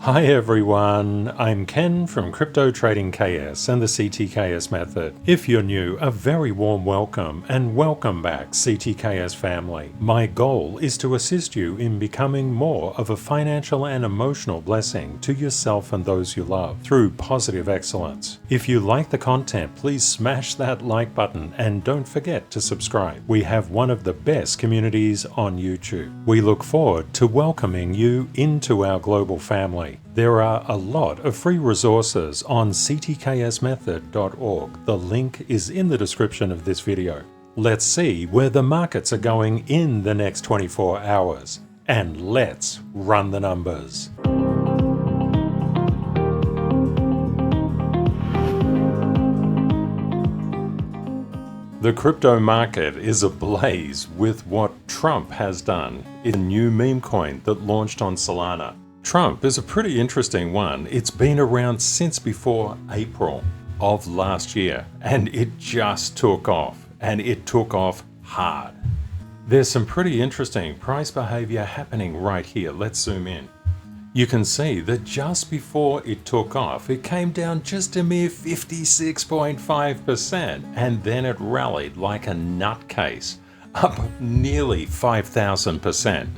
Hi everyone, I'm Ken from CryptoTradingKS and the CTKS Method. If you're new, a very warm welcome and welcome back CTKS family. My goal is to assist you in becoming more of a financial and emotional blessing to yourself and those you love through positive excellence. If you like the content, please smash that like button and don't forget to subscribe. We have one of the best communities on YouTube. We look forward to welcoming you into our global family. There are a lot of free resources on CTKSmethod.org. The link is in the description of this video. Let's see where the markets are going in the next 24 hours. And let's run the numbers. The crypto market is ablaze with what Trump has done. It's a new meme coin that launched on Solana. Trump is a pretty interesting one. It's been around since before April of last year, and it just took off, and it took off hard. There's some pretty interesting price behavior happening right here. Let's zoom in. You can see that just before it took off, it came down just a mere 56.5%, and then it rallied like a nutcase, up nearly 5,000%.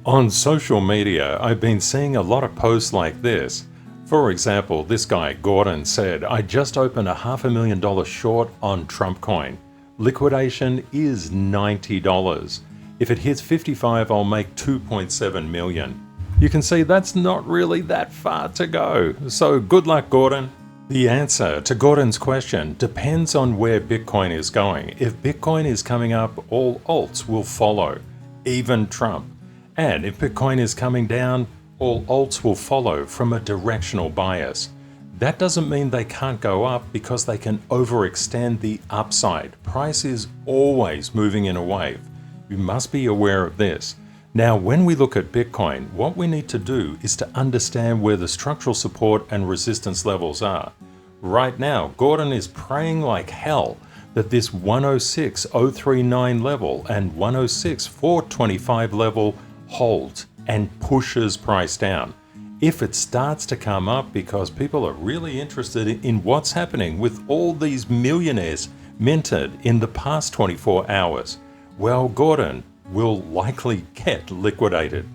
On social media, I've been seeing a lot of posts like this. For example, this guy, Gordon, said, I just opened a $500,000 short on Trump coin. Liquidation is $90. If it hits 55, I'll make 2.7 million. You can see that's not really that far to go. So good luck, Gordon. The answer to Gordon's question depends on where Bitcoin is going. If Bitcoin is coming up, all alts will follow, even Trump. And if Bitcoin is coming down, all alts will follow from a directional bias. That doesn't mean they can't go up because they can overextend the upside. Price is always moving in a wave. You must be aware of this. Now, when we look at Bitcoin, what we need to do is to understand where the structural support and resistance levels are. Right now, Gordon is praying like hell that this 106.039 level and 106.425 level holds and pushes price down. If it starts to come up because people are really interested in what's happening with all these millionaires minted in the past 24 hours, well, Gordon will likely get liquidated.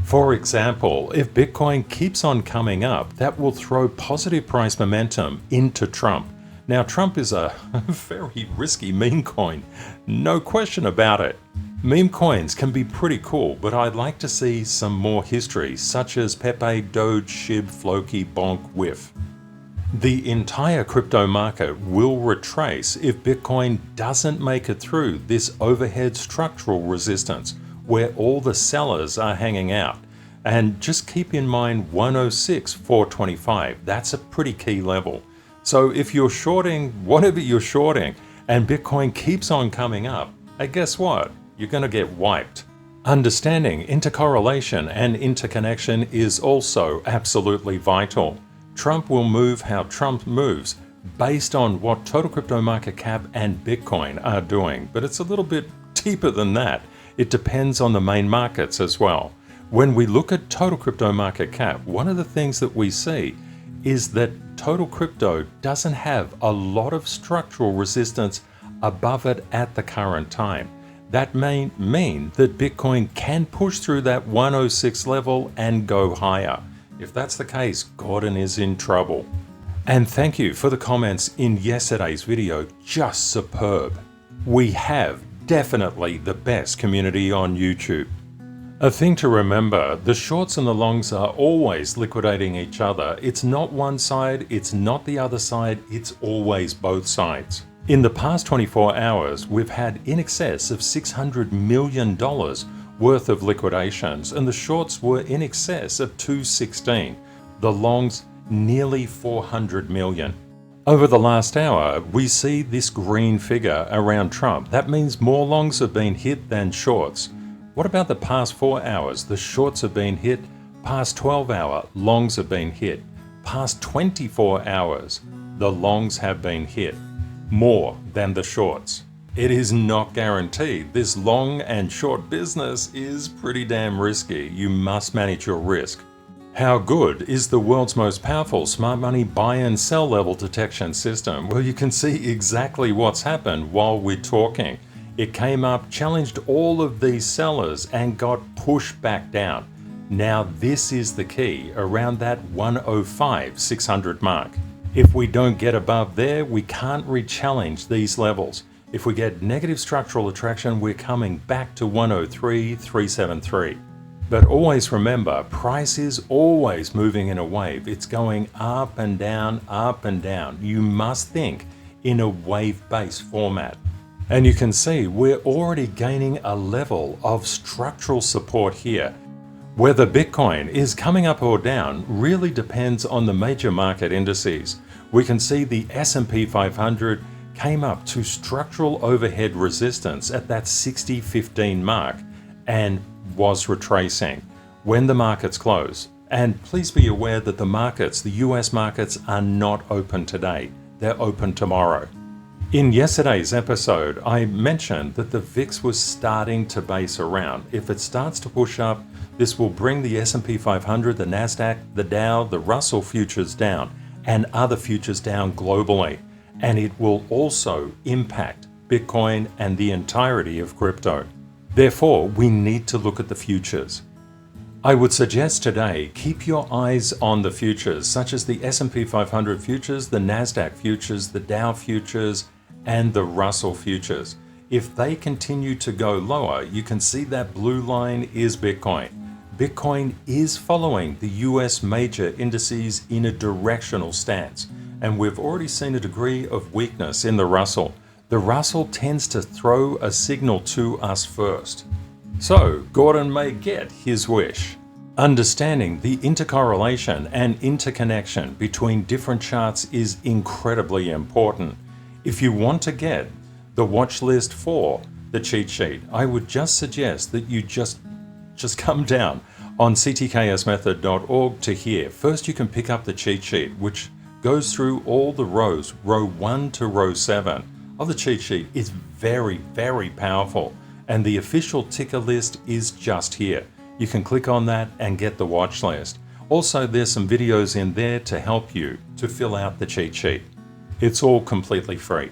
For example, if Bitcoin keeps on coming up, that will throw positive price momentum into Trump. Now, Trump is a very risky meme coin, no question about it. Meme coins can be pretty cool, but I'd like to see some more history, such as Pepe, Doge, Shib, Floki, Bonk, Whiff. The entire crypto market will retrace if Bitcoin doesn't make it through this overhead structural resistance, where all the sellers are hanging out. And just keep in mind 106.425, that's a pretty key level. So if you're shorting whatever you're shorting and Bitcoin keeps on coming up, guess what? You're going to get wiped. Understanding intercorrelation and interconnection is also absolutely vital. Trump will move how Trump moves based on what total crypto market cap and Bitcoin are doing, but it's a little bit deeper than that. It depends on the main markets as well. When we look at total crypto market cap, one of the things that we see is that total crypto doesn't have a lot of structural resistance above it at the current time. That may mean that Bitcoin can push through that 106 level and go higher. If that's the case, Gordon is in trouble. And thank you for the comments in yesterday's video, just superb. We have definitely the best community on YouTube. A thing to remember, the shorts and the longs are always liquidating each other. It's not one side, it's not the other side, it's always both sides. In the past 24 hours, we've had in excess of $600 million worth of liquidations, and the shorts were in excess of 216. The longs, nearly 400 million. Over the last hour, we see this green figure around Trump. That means more longs have been hit than shorts. What about the past 4 hours? The shorts have been hit. Past 12-hour, longs have been hit. Past 24 hours, the longs have been hit. More than the shorts. It is not guaranteed. This long and short business is pretty damn risky. You must manage your risk. How good is the world's most powerful smart money buy and sell level detection system? Well, you can see exactly what's happened while we're talking. It came up, challenged all of these sellers and got pushed back down. Now this is the key around that 105,600 mark. If we don't get above there, we can't re-challenge these levels. If we get negative structural attraction, we're coming back to 103,373. But always remember, price is always moving in a wave. It's going up and down, up and down. You must think in a wave-based format. And you can see we're already gaining a level of structural support here. Whether Bitcoin is coming up or down really depends on the major market indices. We can see the S&P 500 came up to structural overhead resistance at that 60.15 mark and was retracing when the markets close. And please be aware that the markets, the US markets, are not open today. They're open tomorrow. In yesterday's episode, I mentioned that the VIX was starting to base around. If it starts to push up, this will bring the S&P 500, the Nasdaq, the Dow, the Russell futures down, and other futures down globally. And it will also impact Bitcoin and the entirety of crypto. Therefore, we need to look at the futures. I would suggest today, keep your eyes on the futures, such as the S&P 500 futures, the Nasdaq futures, the Dow futures, and the Russell futures. If they continue to go lower, you can see that blue line is Bitcoin. Bitcoin is following the US major indices in a directional stance, and we've already seen a degree of weakness in the Russell. The Russell tends to throw a signal to us first. So Gordon may get his wish. Understanding the intercorrelation and interconnection between different charts is incredibly important. If you want to get the watch list for the cheat sheet, I would just suggest that you just come down on CTKSmethod.org to here. First, you can pick up the cheat sheet, which goes through all the rows, row 1 to row 7 of the cheat sheet. Is very, very powerful. And the official ticker list is just here. You can click on that and get the watch list. Also, there's some videos in there to help you to fill out the cheat sheet. It's all completely free.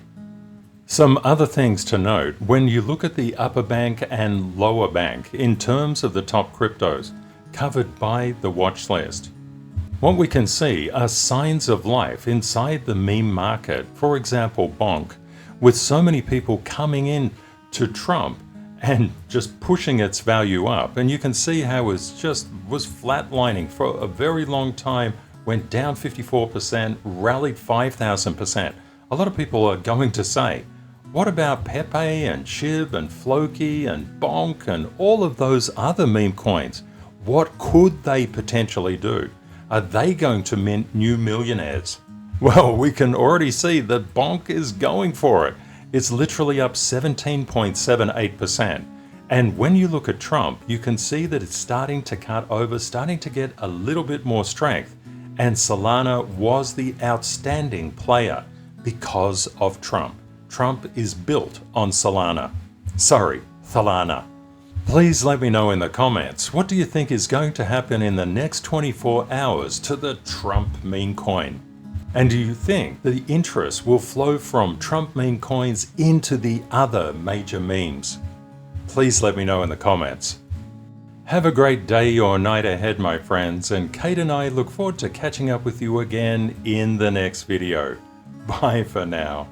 Some other things to note when you look at the upper bank and lower bank in terms of the top cryptos covered by the watch list. What we can see are signs of life inside the meme market. For example, Bonk, with so many people coming in to Trump and just pushing its value up. And you can see how it was flatlining for a very long time, went down 54%, rallied 5,000%. A lot of people are going to say, what about Pepe and Shiv and Floki and Bonk and all of those other meme coins? What could they potentially do? Are they going to mint new millionaires? Well, we can already see that Bonk is going for it. It's literally up 17.78%. And when you look at Trump, you can see that it's starting to cut over, starting to get a little bit more strength. And Solana was the outstanding player because of Trump. Trump is built on Solana. Please let me know in the comments, what do you think is going to happen in the next 24 hours to the Trump meme coin? And do you think the interest will flow from Trump meme coins into the other major memes? Please let me know in the comments. Have a great day or night ahead, my friends, and Kate and I look forward to catching up with you again in the next video. Bye for now.